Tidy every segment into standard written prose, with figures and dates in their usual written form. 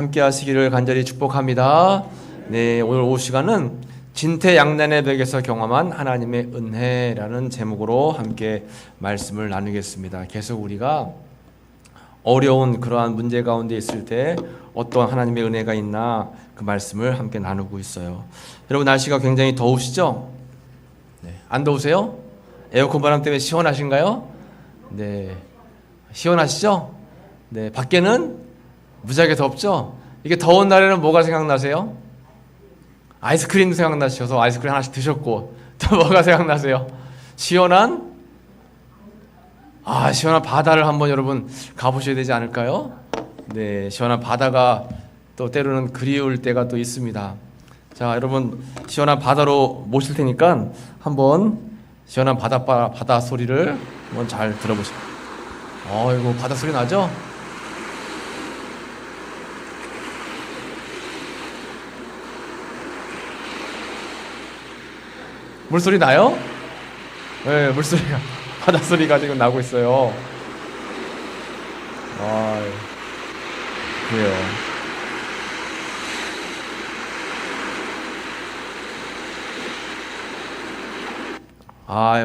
함께 하시기를 간절히 축복합니다. 네, 오늘 오후 시간은 진퇴양난의 벽에서 경험한 하나님의 은혜라는 제목으로 함께 말씀을 나누겠습니다. 계속 우리가 어려운 그러한 문제 가운데 있을 때 어떤 하나님의 은혜가 있나 그 말씀을 함께 나누고 있어요. 여러분, 날씨가 굉장히 더우시죠? 네, 안 더우세요? 에어컨 바람 때문에 시원하신가요? 네, 시원하시죠? 네, 밖에는 무지하게 덥죠? 이게 더운 날에는 뭐가 생각나세요? 아이스크림 생각나셔서 아이스크림 하나씩 드셨고, 또 뭐가 생각나세요? 시원한 바다를 한번 여러분 가보셔야 되지 않을까요? 네, 시원한 바다가 또 때로는 그리울 때가 또 있습니다. 자, 여러분, 시원한 바다로 모실 테니까 한번 시원한 바다 소리를 한번 잘 들어보세요. 이거 바다 소리 나죠? 물소리 나요? 네, 물소리가, 바닷소리가 지금 나고 있어요. 그래요.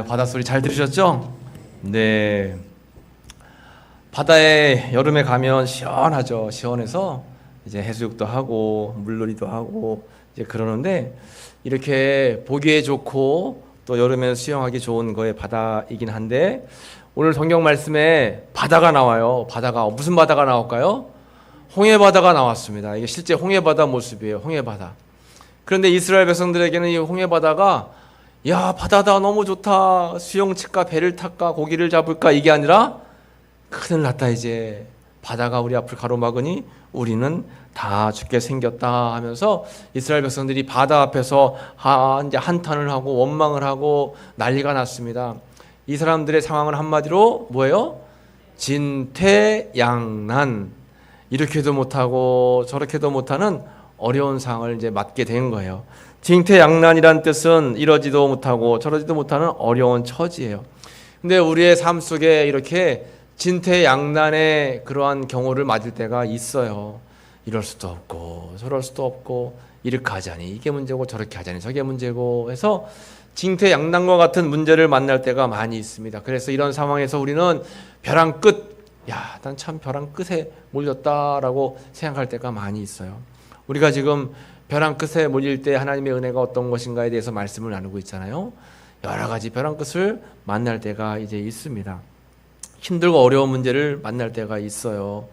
바닷소리 잘 들으셨죠? 네. 바다에 여름에 가면 시원하죠. 시원해서 이제 해수욕도 하고, 물놀이도 하고, 이제 그러는데, 이렇게 보기에 좋고 또 여름에 수영하기 좋은 거에 바다이긴 한데, 오늘 성경 말씀에 바다가 나와요. 바다가 무슨 바다가 나올까요? 홍해바다가 나왔습니다. 이게 실제 홍해바다 모습이에요. 홍해바다. 그런데 이스라엘 백성들에게는 이 홍해바다가 바다다, 너무 좋다, 수영 칠까, 배를 탈까, 고기를 잡을까, 이게 아니라 큰일 났다, 이제 바다가 우리 앞을 가로막으니 우리는 다 죽게 생겼다 하면서 이스라엘 백성들이 바다 앞에서 이제 한탄을 하고 원망을 하고 난리가 났습니다. 이 사람들의 상황은 한마디로 뭐예요? 진퇴양난. 이렇게도 못하고 저렇게도 못하는 어려운 상황을 이제 맞게 된 거예요. 진퇴양난이란 뜻은 이러지도 못하고 저러지도 못하는 어려운 처지예요. 근데 우리의 삶 속에 이렇게 진퇴양난의 그러한 경우를 맞을 때가 있어요. 이럴 수도 없고 저럴 수도 없고, 이렇게 하자니 이게 문제고 저렇게 하자니 저게 문제고 해서 진퇴양난과 같은 문제를 만날 때가 많이 있습니다. 그래서 이런 상황에서 우리는 벼랑 끝, 난 참 벼랑 끝에 몰렸다라고 생각할 때가 많이 있어요. 우리가 지금 벼랑 끝에 몰릴 때 하나님의 은혜가 어떤 것인가에 대해서 말씀을 나누고 있잖아요. 여러 가지 벼랑 끝을 만날 때가 이제 있습니다. 힘들고 어려운 문제를 만날 때가 있어요.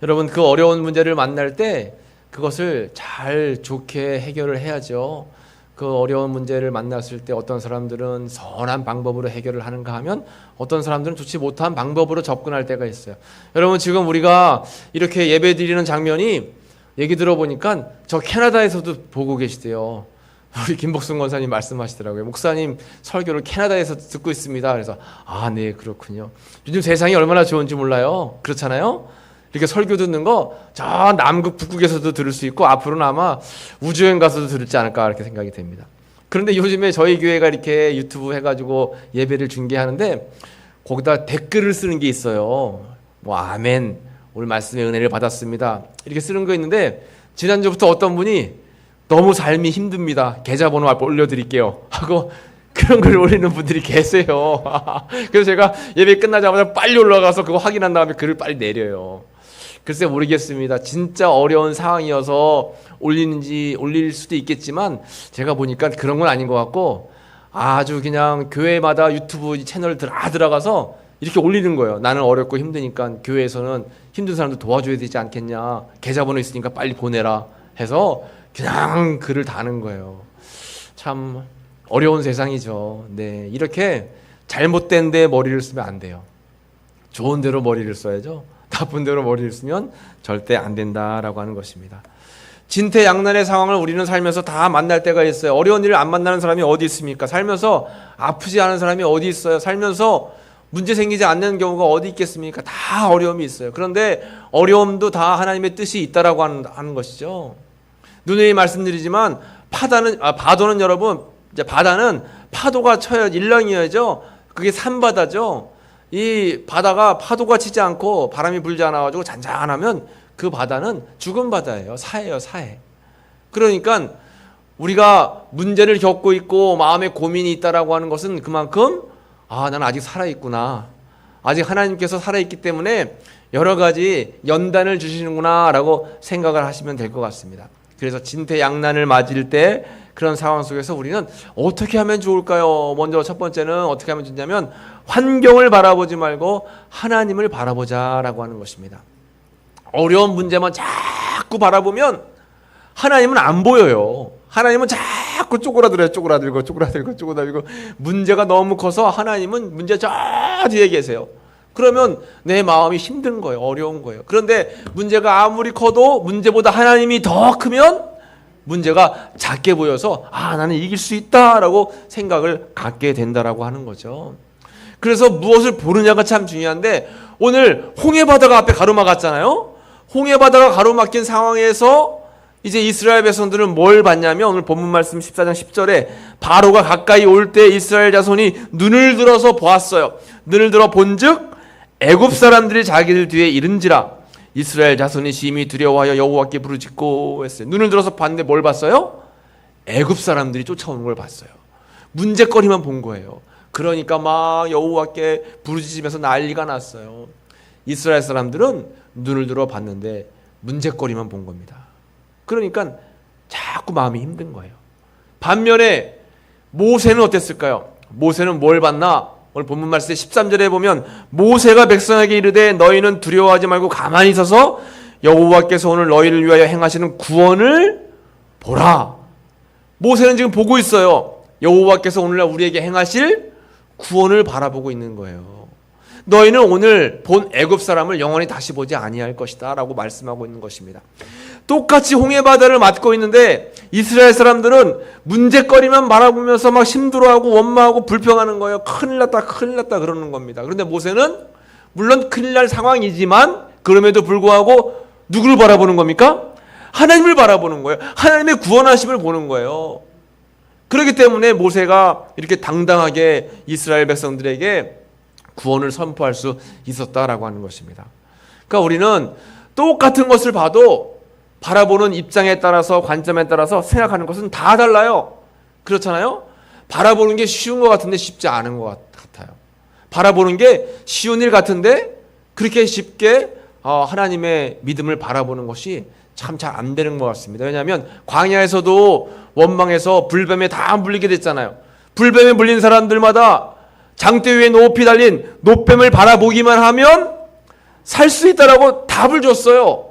여러분, 그 어려운 문제를 만날 때 그것을 잘 좋게 해결을 해야죠. 그 어려운 문제를 만났을 때 어떤 사람들은 선한 방법으로 해결을 하는가 하면 어떤 사람들은 좋지 못한 방법으로 접근할 때가 있어요. 여러분, 지금 우리가 이렇게 예배 드리는 장면이 얘기 들어보니까 저 캐나다에서도 보고 계시대요. 우리 김복순 권사님 말씀하시더라고요. 목사님 설교를 캐나다에서 듣고 있습니다. 그래서 네, 그렇군요. 요즘 세상이 얼마나 좋은지 몰라요. 그렇잖아요. 이렇게 설교 듣는 거 저 남극 북극에서도 들을 수 있고 앞으로는 아마 우주여행 가서도 들을지 않을까, 이렇게 생각이 됩니다. 그런데 요즘에 저희 교회가 이렇게 유튜브 해가지고 예배를 중계하는데 거기다 댓글을 쓰는 게 있어요. 아멘, 오늘 말씀의 은혜를 받았습니다, 이렇게 쓰는 거 있는데, 지난주부터 어떤 분이 너무 삶이 힘듭니다, 계좌번호 올려드릴게요 하고 그런 걸 올리는 분들이 계세요. 그래서 제가 예배 끝나자마자 빨리 올라가서 그거 확인한 다음에 글을 빨리 내려요. 글쎄 모르겠습니다. 진짜 어려운 상황이어서 올릴 수도 있겠지만 제가 보니까 그런 건 아닌 것 같고, 아주 그냥 교회마다 유튜브 채널 들어가서 이렇게 올리는 거예요. 나는 어렵고 힘드니까 교회에서는 힘든 사람들 도와줘야 되지 않겠냐, 계좌번호 있으니까 빨리 보내라 해서 그냥 글을 다는 거예요. 참 어려운 세상이죠. 네, 이렇게 잘못된 데 머리를 쓰면 안 돼요. 좋은 대로 머리를 써야죠. 나쁜 대로 머리를 쓰면 절대 안 된다라고 하는 것입니다. 진퇴양난의 상황을 우리는 살면서 다 만날 때가 있어요. 어려운 일을 안 만나는 사람이 어디 있습니까? 살면서 아프지 않은 사람이 어디 있어요? 살면서 문제 생기지 않는 경우가 어디 있겠습니까? 다 어려움이 있어요. 그런데 어려움도 다 하나님의 뜻이 있다라고 하는 것이죠. 누누이 말씀드리지만 바다는 여러분, 이제 바다는 파도가 쳐야 일렁이어야죠. 그게 산바다죠. 이 바다가 파도가 치지 않고 바람이 불지 않아가지고 잔잔하면 그 바다는 죽은 바다예요. 사해요, 사해. 그러니까 우리가 문제를 겪고 있고 마음에 고민이 있다라고 하는 것은 그만큼 나는 아직 살아있구나. 아직 하나님께서 살아있기 때문에 여러 가지 연단을 주시는구나 라고 생각을 하시면 될 것 같습니다. 그래서 진퇴양난을 맞을 때 그런 상황 속에서 우리는 어떻게 하면 좋을까요? 먼저 첫 번째는 어떻게 하면 좋냐면 환경을 바라보지 말고 하나님을 바라보자라고 하는 것입니다. 어려운 문제만 자꾸 바라보면 하나님은 안 보여요. 하나님은 자꾸 쪼그라들고 문제가 너무 커서 하나님은 문제 저 뒤에 계세요. 그러면 내 마음이 힘든 거예요. 어려운 거예요. 그런데 문제가 아무리 커도 문제보다 하나님이 더 크면 문제가 작게 보여서 나는 이길 수 있다라고 생각을 갖게 된다라고 하는 거죠. 그래서 무엇을 보느냐가 참 중요한데 오늘 홍해바다가 앞에 가로막았잖아요. 홍해바다가 가로막힌 상황에서 이제 이스라엘 백성들은 뭘 봤냐면 오늘 본문 말씀 14장 10절에 바로가 가까이 올 때 이스라엘 자손이 눈을 들어서 보았어요. 눈을 들어 본즉 애굽 사람들이 자기들 뒤에 이른지라 이스라엘 자손이 심히 두려워하여 여호와께 부르짖고 했어요. 눈을 들어서 봤는데 뭘 봤어요? 애굽 사람들이 쫓아오는 걸 봤어요. 문제거리만 본 거예요. 그러니까 막 여호와께 부르짖으면서 난리가 났어요. 이스라엘 사람들은 눈을 들어 봤는데 문제거리만 본 겁니다. 그러니까 자꾸 마음이 힘든 거예요. 반면에 모세는 어땠을까요? 모세는 뭘 봤나? 오늘 본문 말씀 13절에 보면 모세가 백성에게 이르되 너희는 두려워하지 말고 가만히 서서 여호와께서 오늘 너희를 위하여 행하시는 구원을 보라. 모세는 지금 보고 있어요. 여호와께서 오늘날 우리에게 행하실 구원을 바라보고 있는 거예요. 너희는 오늘 본 애굽 사람을 영원히 다시 보지 아니할 것이다 라고 말씀하고 있는 것입니다. 똑같이 홍해바다를 맞고 있는데 이스라엘 사람들은 문제거리만 바라보면서 막 힘들어하고 원망하고 불평하는 거예요. 큰일 났다 그러는 겁니다. 그런데 모세는 물론 큰일 날 상황이지만 그럼에도 불구하고 누구를 바라보는 겁니까? 하나님을 바라보는 거예요. 하나님의 구원하심을 보는 거예요. 그렇기 때문에 모세가 이렇게 당당하게 이스라엘 백성들에게 구원을 선포할 수 있었다라고 하는 것입니다. 그러니까 우리는 똑같은 것을 봐도 바라보는 입장에 따라서 관점에 따라서 생각하는 것은 다 달라요. 그렇잖아요? 바라보는 게 쉬운 것 같은데 쉽지 않은 것 같아요. 바라보는 게 쉬운 일 같은데 그렇게 쉽게 하나님의 믿음을 바라보는 것이 참 잘 안 되는 것 같습니다. 왜냐하면 광야에서도 원망해서 불뱀에 다 물리게 됐잖아요. 불뱀에 물린 사람들마다 장대 위에 높이 달린 놋뱀을 바라보기만 하면 살 수 있다라고 답을 줬어요.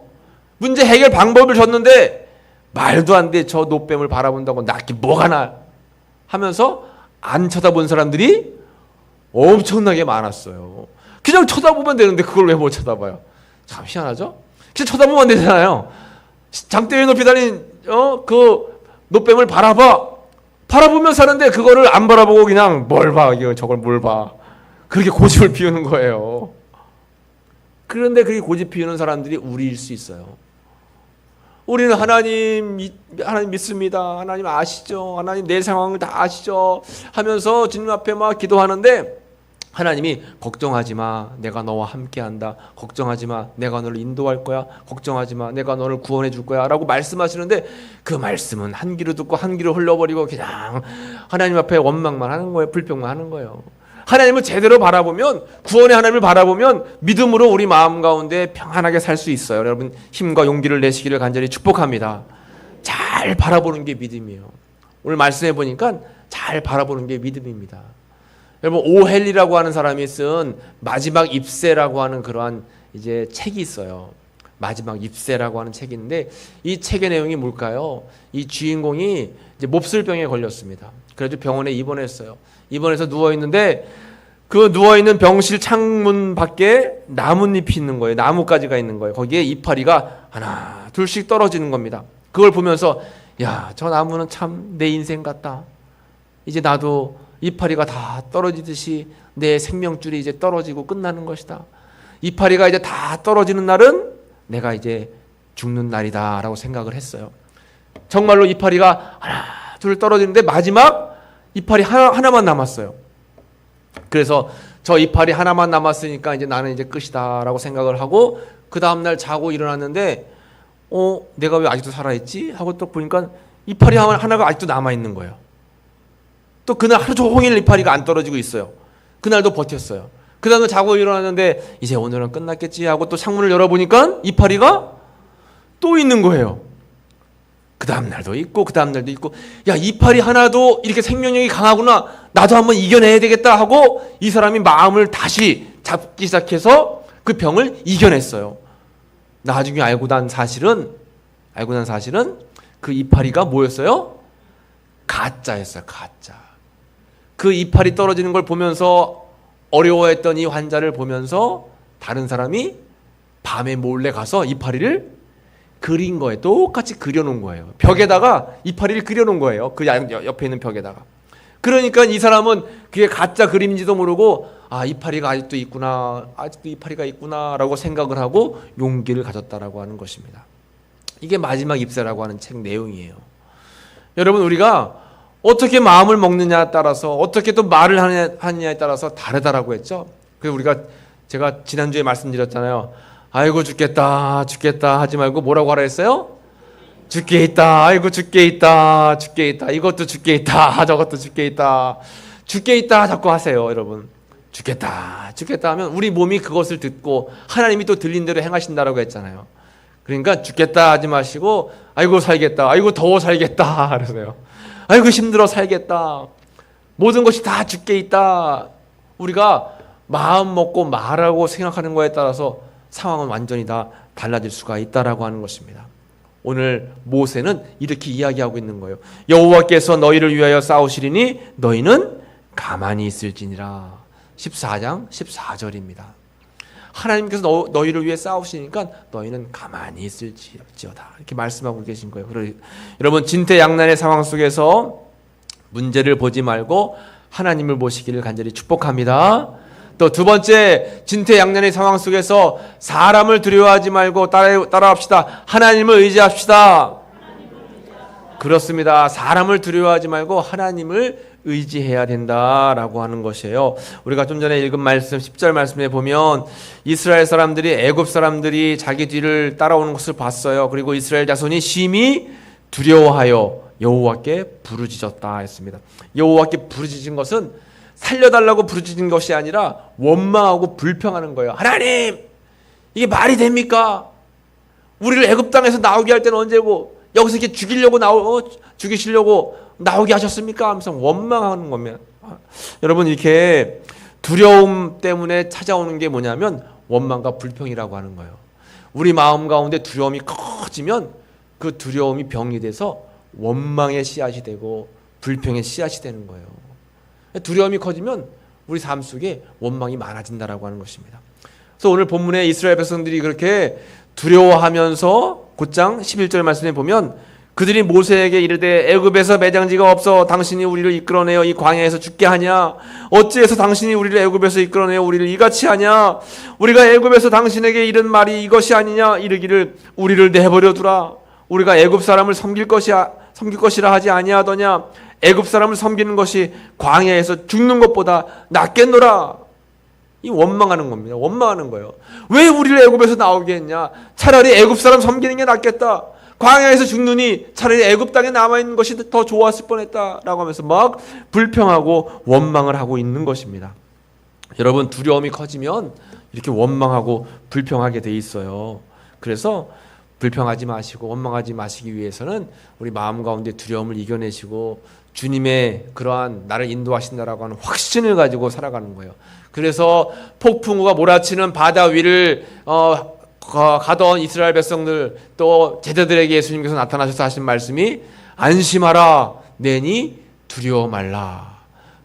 문제 해결 방법을 줬는데 말도 안 돼. 저 놋뱀을 바라본다고 낫게 뭐가 나 하면서 안 쳐다본 사람들이 엄청나게 많았어요. 그냥 쳐다보면 되는데 그걸 왜 못 쳐다봐요? 참 희한하죠? 그냥 쳐다보면 되잖아요. 장대 위에 높이 달린 그 놋뱀을 바라보면 사는데 그거를 안 바라보고 그냥 뭘 봐, 저걸 뭘 봐. 그렇게 고집을 피우는 거예요. 그런데 그렇게 고집 피우는 사람들이 우리일 수 있어요. 우리는 하나님 믿습니다. 하나님 아시죠? 하나님 내 상황을 다 아시죠? 하면서 주님 앞에 막 기도하는데 하나님이 걱정하지 마. 내가 너와 함께한다. 걱정하지 마. 내가 너를 인도할 거야. 걱정하지 마. 내가 너를 구원해 줄 거야. 라고 말씀하시는데 그 말씀은 한 귀로 듣고 한 귀로 흘려버리고 그냥 하나님 앞에 원망만 하는 거예요. 불평만 하는 거예요. 하나님을 제대로 바라보면 구원의 하나님을 바라보면 믿음으로 우리 마음 가운데 평안하게 살 수 있어요. 여러분 힘과 용기를 내시기를 간절히 축복합니다. 잘 바라보는 게 믿음이에요. 오늘 말씀해 보니까 잘 바라보는 게 믿음입니다. 여러분 오헬리라고 하는 사람이 쓴 마지막 입새라고 하는 그러한 이제 책이 있어요. 마지막 입새라고 하는 책이 있는데 이 책의 내용이 뭘까요? 이 주인공이 이제 몹쓸병에 걸렸습니다. 그래서 병원에 입원했어요. 입원해서 누워 있는데 그 누워 있는 병실 창문 밖에 나뭇잎이 있는 거예요. 나뭇가지가 있는 거예요. 거기에 이파리가 하나 둘씩 떨어지는 겁니다. 그걸 보면서 야, 저 나무는 참 내 인생 같다. 이제 나도 이파리가 다 떨어지듯이 내 생명줄이 이제 떨어지고 끝나는 것이다. 이파리가 이제 다 떨어지는 날은 내가 이제 죽는 날이다 라고 생각을 했어요. 정말로 이파리가 하나 둘 떨어지는데 마지막 이파리 하나만 남았어요. 그래서 저 이파리 하나만 남았으니까 이제 나는 이제 끝이다 라고 생각을 하고 그 다음날 자고 일어났는데 내가 왜 아직도 살아있지? 하고 또 보니까 이파리 하나가 아직도 남아있는 거예요. 또 그날 하루 종일 이파리가 안 떨어지고 있어요. 그날도 버텼어요. 그 다음날 자고 일어났는데 이제 오늘은 끝났겠지 하고 또 창문을 열어보니까 이파리가 또 있는 거예요. 그 다음날도 있고 그 다음날도 있고, 야, 이파리 하나도 이렇게 생명력이 강하구나, 나도 한번 이겨내야 되겠다 하고 이 사람이 마음을 다시 잡기 시작해서 그 병을 이겨냈어요. 나중에 알고 난 사실은 그 이파리가 뭐였어요? 가짜였어요. 가짜. 그 이파리 떨어지는 걸 보면서 어려워했던 이 환자를 보면서 다른 사람이 밤에 몰래 가서 이파리를 그린 거예요. 똑같이 그려놓은 거예요. 벽에다가 이파리를 그려놓은 거예요. 그 옆에 있는 벽에다가. 그러니까 이 사람은 그게 가짜 그림인지도 모르고, 이파리가 아직도 있구나, 이파리가 있구나 라고 생각을 하고 용기를 가졌다라고 하는 것입니다. 이게 마지막 잎새라고 하는 책 내용이에요. 여러분, 우리가 어떻게 마음을 먹느냐에 따라서, 어떻게 또 말을 하느냐에 따라서 다르다라고 했죠. 그래서 제가 지난주에 말씀드렸잖아요. 아이고 죽겠다 하지 말고 뭐라고 하라 했어요? 죽게 있다, 아이고 죽게 있다, 이것도 죽게 있다, 저것도 죽게 있다, 자꾸 하세요. 여러분, 죽겠다 하면 우리 몸이 그것을 듣고 하나님이 또 들린 대로 행하신다라고 했잖아요. 그러니까 죽겠다 하지 마시고 아이고 살겠다, 아이고 더워 살겠다 그러세요. 아이고 힘들어 살겠다, 모든 것이 다 죽게 있다. 우리가 마음 먹고 말하고 생각하는 거에 따라서 상황은 완전히 다 달라질 수가 있다라고 하는 것입니다. 오늘 모세는 이렇게 이야기하고 있는 거예요. 여호와께서 너희를 위하여 싸우시리니 너희는 가만히 있을지니라. 14장 14절입니다. 하나님께서 너희를 위해 싸우시니까 너희는 가만히 있을지어다, 이렇게 말씀하고 계신 거예요. 여러분, 진퇴양난의 상황 속에서 문제를 보지 말고 하나님을 보시기를 간절히 축복합니다. 또 두 번째, 진퇴양난의 상황 속에서 사람을 두려워하지 말고 따라합시다. 하나님을 의지합시다. 그렇습니다. 사람을 두려워하지 말고 하나님을 의지해야 된다라고 하는 것이에요. 우리가 좀 전에 읽은 말씀 10절 말씀에 보면 이스라엘 사람들이, 애굽 사람들이 자기 뒤를 따라오는 것을 봤어요. 그리고 이스라엘 자손이 심히 두려워하여 여호와께 부르짖었다 했습니다. 여호와께 부르짖은 것은 살려달라고 부르짖은 것이 아니라 원망하고 불평하는 거예요. 하나님, 이게 말이 됩니까? 우리를 애굽 땅에서 나오게 할 때는 언제고, 여기서 이렇게 죽이시려고 나오게 하셨습니까? 하면서 원망하는 겁니다. 여러분, 이렇게 두려움 때문에 찾아오는 게 뭐냐면 원망과 불평이라고 하는 거예요. 우리 마음 가운데 두려움이 커지면 그 두려움이 병이 돼서 원망의 씨앗이 되고 불평의 씨앗이 되는 거예요. 두려움이 커지면 우리 삶 속에 원망이 많아진다라고 하는 것입니다. 그래서 오늘 본문에 이스라엘 백성들이 그렇게 두려워하면서 곧장 11절 말씀에 보면 그들이 모세에게 이르되 애굽에서 매장지가 없어 당신이 우리를 이끌어내어 이 광야에서 죽게 하냐? 어찌해서 당신이 우리를 애굽에서 이끌어내어 우리를 이같이 하냐? 우리가 애굽에서 당신에게 이른 말이 이것이 아니냐? 이르기를 우리를 내버려 두라. 우리가 애굽 사람을 섬길 것이라 하지 아니하더냐? 애굽 사람을 섬기는 것이 광야에서 죽는 것보다 낫겠노라. 이 원망하는 겁니다. 원망하는 거예요. 왜 우리를 애굽에서 나오게 했냐? 차라리 애굽 사람 섬기는 게 낫겠다. 광야에서 죽느니 차라리 애굽 땅에 남아있는 것이 더 좋았을 뻔했다라고 하면서 막 불평하고 원망을 하고 있는 것입니다. 여러분, 두려움이 커지면 이렇게 원망하고 불평하게 돼 있어요. 그래서 불평하지 마시고 원망하지 마시기 위해서는 우리 마음 가운데 두려움을 이겨내시고 주님의 그러한 나를 인도하신다라고 하는 확신을 가지고 살아가는 거예요. 그래서 폭풍우가 몰아치는 바다 위를 가던 이스라엘 백성들, 또 제자들에게 예수님께서 나타나셔서 하신 말씀이 안심하라, 내니 두려워 말라.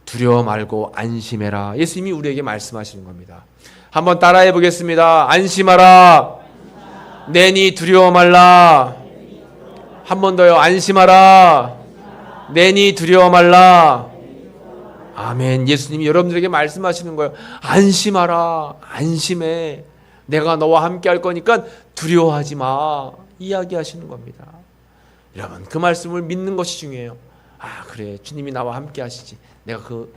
두려워 말고 안심해라. 예수님이 우리에게 말씀하시는 겁니다. 한번 따라해 보겠습니다. 안심하라, 내니 두려워 말라. 한 번 더요. 안심하라, 내니 두려워 말라. 아멘. 예수님이 여러분들에게 말씀하시는 거예요. 안심하라, 안심해. 내가 너와 함께 할 거니까 두려워하지 마. 이야기하시는 겁니다. 여러분, 그 말씀을 믿는 것이 중요해요. 그래, 주님이 나와 함께 하시지. 내가 그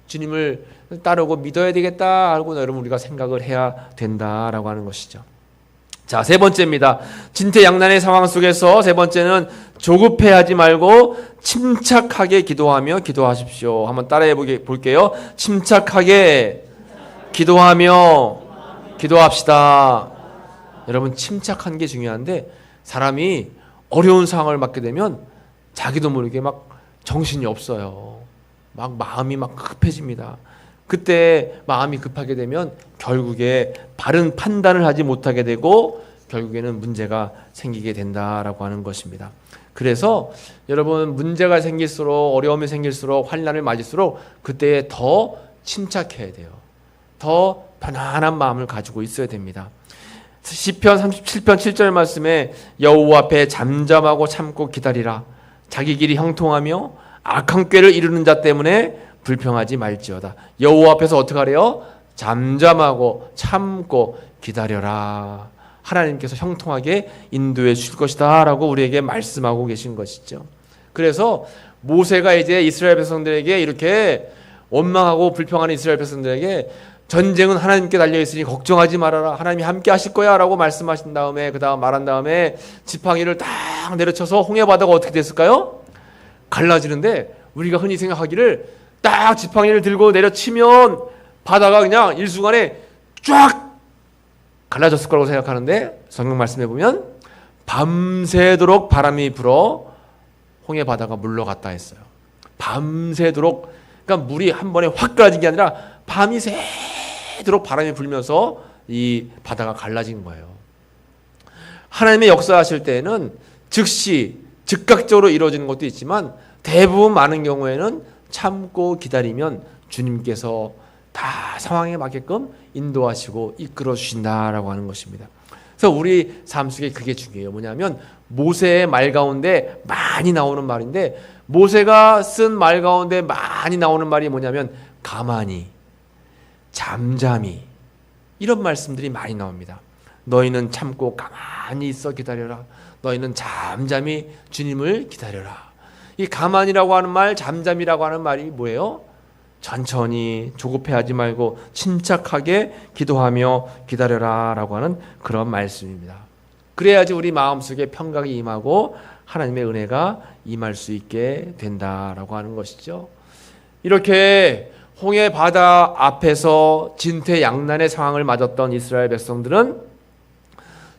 주님을 따르고 믿어야 되겠다 하고 여러분 우리가 생각을 해야 된다라고 하는 것이죠. 자, 세 번째입니다. 진퇴양난의 상황 속에서 세 번째는 조급해하지 말고 침착하게 기도하며 기도하십시오. 한번 따라해 볼게요. 침착하게 기도하며 기도합시다. 여러분, 침착한 게 중요한데 사람이 어려운 상황을 맞게 되면 자기도 모르게 막 정신이 없어요. 막 마음이 막 급해집니다. 그때 마음이 급하게 되면 결국에 바른 판단을 하지 못하게 되고 결국에는 문제가 생기게 된다라고 하는 것입니다. 그래서 여러분, 문제가 생길수록, 어려움이 생길수록, 환난을 맞을수록 그때 더 침착해야 돼요. 더 편안한 마음을 가지고 있어야 됩니다. 시편 37편 7절 말씀에 여호와 앞에 잠잠하고 참고 기다리라. 자기 길이 형통하며 악한 꾀를 이루는 자 때문에 불평하지 말지어다. 여호와 앞에서 어떻게 하래요? 잠잠하고 참고 기다려라. 하나님께서 형통하게 인도해 주실 것이다 라고 우리에게 말씀하고 계신 것이죠. 그래서 모세가 이제 이스라엘 백성들에게 이렇게 원망하고 불평하는 이스라엘 백성들에게 전쟁은 하나님께 달려있으니 걱정하지 말아라. 하나님이 함께 하실 거야 라고 말씀하신 다음에 그 다음 말한 다음에 지팡이를 딱 내려쳐서 홍해바다가 어떻게 됐을까요? 갈라지는데 우리가 흔히 생각하기를 딱 지팡이를 들고 내려치면 바다가 그냥 일순간에 쫙 갈라졌을 거라고 생각하는데 성경 말씀해 보면 밤새도록 바람이 불어 홍해바다가 물러갔다 했어요. 밤새도록, 그러니까 물이 한 번에 확 갈라진 게 아니라 밤이 새도록 바람이 불면서 이 바다가 갈라진 거예요. 하나님의 역사하실 때에는 즉시 즉각적으로 이루어지는 것도 있지만 대부분 많은 경우에는 참고 기다리면 주님께서 다 상황에 맞게끔 인도하시고 이끌어 주신다라고 하는 것입니다. 그래서 우리 삶 속에 그게 중요해요. 뭐냐면 모세의 말 가운데 많이 나오는 말인데, 모세가 쓴 말 가운데 많이 나오는 말이 뭐냐면 가만히, 잠잠히, 이런 말씀들이 많이 나옵니다. 너희는 참고 가만히 있어 기다려라. 너희는 잠잠히 주님을 기다려라. 이 가만히라고 하는 말, 잠잠이라고 하는 말이 뭐예요? 천천히, 조급해하지 말고 침착하게 기도하며 기다려라 라고 하는 그런 말씀입니다. 그래야지 우리 마음속에 평강이 임하고 하나님의 은혜가 임할 수 있게 된다라고 하는 것이죠. 이렇게 홍해 바다 앞에서 진퇴양난의 상황을 맞았던 이스라엘 백성들은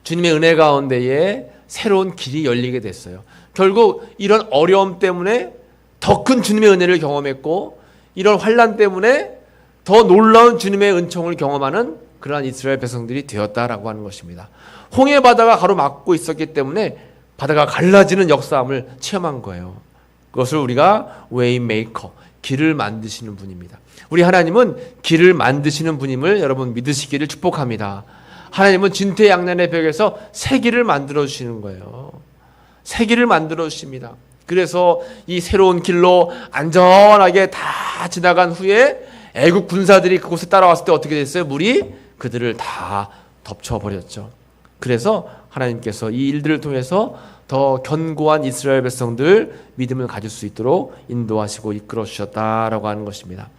주님의 은혜 가운데에 새로운 길이 열리게 됐어요. 결국 이런 어려움 때문에 더 큰 주님의 은혜를 경험했고, 이런 환난 때문에 더 놀라운 주님의 은총을 경험하는 그러한 이스라엘 백성들이 되었다라고 하는 것입니다. 홍해 바다가 가로막고 있었기 때문에 바다가 갈라지는 역사함을 체험한 거예요. 그것을 우리가 웨이메이커, 길을 만드시는 분입니다. 우리 하나님은 길을 만드시는 분임을 여러분 믿으시기를 축복합니다. 하나님은 진퇴양난의 벽에서 새 길을 만들어 주시는 거예요. 새 길을 만들어 주십니다. 그래서 이 새로운 길로 안전하게 다 지나간 후에 애국 군사들이 그곳에 따라왔을 때 어떻게 됐어요? 물이 그들을 다 덮쳐버렸죠. 그래서 하나님께서 이 일들을 통해서 더 견고한 이스라엘 백성들 믿음을 가질 수 있도록 인도하시고 이끌어 주셨다라고 하는 것입니다.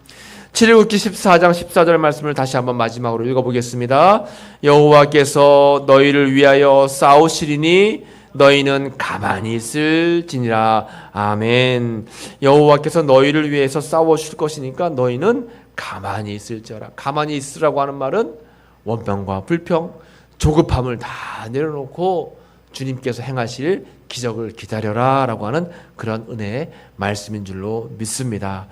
7일국기 14장 14절 말씀을 다시 한번 마지막으로 읽어보겠습니다. 여호와께서 너희를 위하여 싸우시리니 너희는 가만히 있을지니라. 아멘. 여호와께서 너희를 위해서 싸워주실 것이니까 너희는 가만히 있을지어라. 가만히 있으라고 하는 말은 원평과 불평, 조급함을 다 내려놓고 주님께서 행하실 기적을 기다려라 라고 하는 그런 은혜의 말씀인 줄로 믿습니다.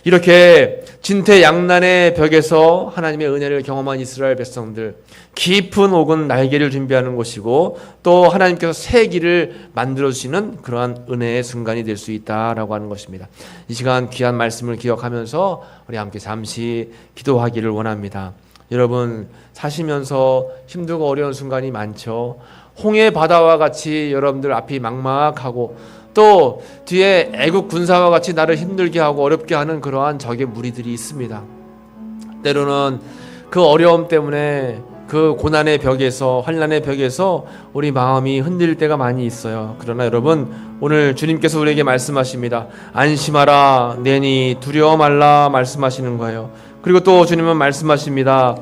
이렇게 진퇴양난의 벽에서 하나님의 은혜를 경험한 이스라엘 백성들, 깊은 옥은 날개를 준비하는 곳이고 또 하나님께서 새 길을 만들어주시는 그러한 은혜의 순간이 될 수 있다라고 하는 것입니다. 이 시간 귀한 말씀을 기억하면서 우리 함께 잠시 기도하기를 원합니다. 여러분, 사시면서 힘들고 어려운 순간이 많죠. 홍해 바다와 같이 여러분들 앞이 막막하고 또 뒤에 애국 군사와 같이 나를 힘들게 하고 어렵게 하는 그러한 적의 무리들이 있습니다. 때로는 그 어려움 때문에 그 고난의 벽에서, 환난의 벽에서 우리 마음이 흔들릴 때가 많이 있어요. 그러나 여러분, 오늘 주님께서 우리에게 말씀하십니다. 안심하라, 내니 두려워 말라 말씀하시는 거예요. 그리고 또 주님은 말씀하십니다.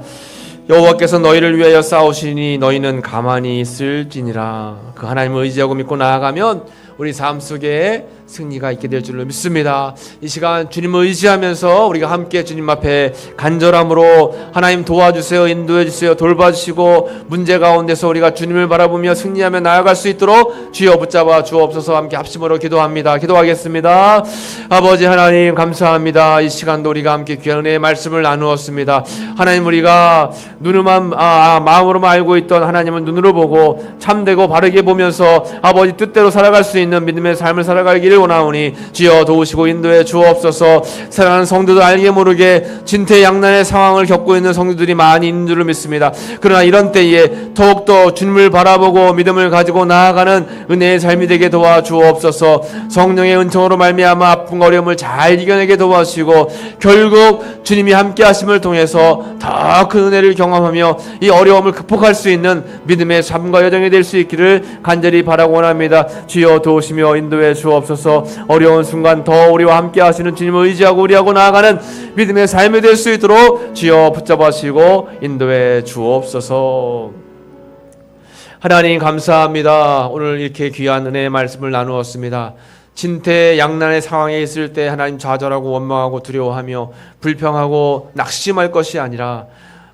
여호와께서 너희를 위하여 싸우시니 너희는 가만히 있을지니라. 그 하나님을 의지하고 믿고 나아가면 우리 삶 속에 승리가 있게 될 줄로 믿습니다. 이 시간 주님을 의지하면서 우리가 함께 주님 앞에 간절함으로 하나님 도와주세요, 인도해 주세요, 돌봐주시고 문제 가운데서 우리가 주님을 바라보며 승리하며 나아갈 수 있도록 주여 붙잡아 주옵소서. 함께 합심으로 기도합니다. 기도하겠습니다. 아버지 하나님 감사합니다. 이 시간도 우리가 함께 귀한 은혜의 말씀을 나누었습니다. 하나님, 우리가 눈으로만 마음으로만 알고 있던 하나님은 눈으로 보고 참되고 바르게 보면서 아버지 뜻대로 살아갈 수 있는 믿음의 삶을 살아가기를 원하오니 주여 도우시고 인도해 주옵소서. 사랑하는 성도들, 알게 모르게 진퇴양난의 상황을 겪고 있는 성도들이 많이 있는 줄로 믿습니다. 그러나 이런 때에 더욱더 주님을 바라보고 믿음을 가지고 나아가는 은혜의 삶이 되게 도와주옵소서. 성령의 은총으로 말미암아 아픈 어려움을 잘 이겨내게 도와주시고 결국 주님이 함께 하심을 통해서 더 큰 은혜를 경험하며 이 어려움을 극복할 수 있는 믿음의 삶과 여정이 될 수 있기를 간절히 바라고 원합니다. 주여 도우시며 인도해 주옵소서. 어려운 순간 더 우리와 함께 하시는 주님을 의지하고 우리하고 나아가는 믿음의 삶이 될 수 있도록 주여 붙잡아주시고 인도해 주옵소서. 하나님 감사합니다. 오늘 이렇게 귀한 은혜의 말씀을 나누었습니다. 진퇴양난의 상황에 있을 때 하나님 좌절하고 원망하고 두려워하며 불평하고 낙심할 것이 아니라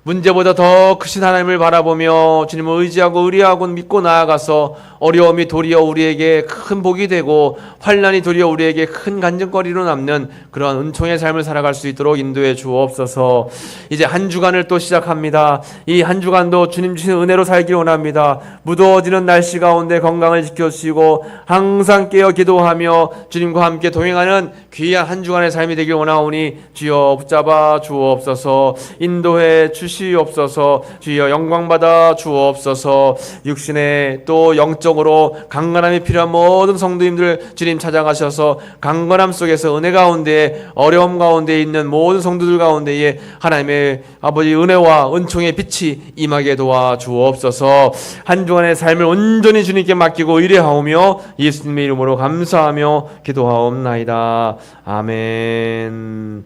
문제보다 더 크신 하나님을 바라보며 주님을 의지하고 의뢰하고 믿고 나아가서 어려움이 도리어 우리에게 큰 복이 되고 환난이 도리어 우리에게 큰 간증거리로 남는 그런 은총의 삶을 살아갈 수 있도록 인도해 주옵소서. 이제 한 주간을 또 시작합니다. 이 한 주간도 주님 주신 은혜로 살길 원합니다. 무더워지는 날씨 가운데 건강을 지켜주시고 항상 깨어 기도하며 주님과 함께 동행하는 귀한 한 주간의 삶이 되길 원하오니 주여 붙잡아 주옵소서. 인도해 주시옵소서. 주여 영광받아 주옵소서. 육신의 또 영적으로 강건함이 필요한 모든 성도님들 주님 찾아가셔서 강건함 속에서 은혜 가운데 어려움 가운데 있는 모든 성도들 가운데에 하나님의 아버지 은혜와 은총의 빛이 임하게 도와 주옵소서. 한 주간의 삶을 온전히 주님께 맡기고 의뢰하오며 예수님의 이름으로 감사하며 기도하옵나이다. 아멘.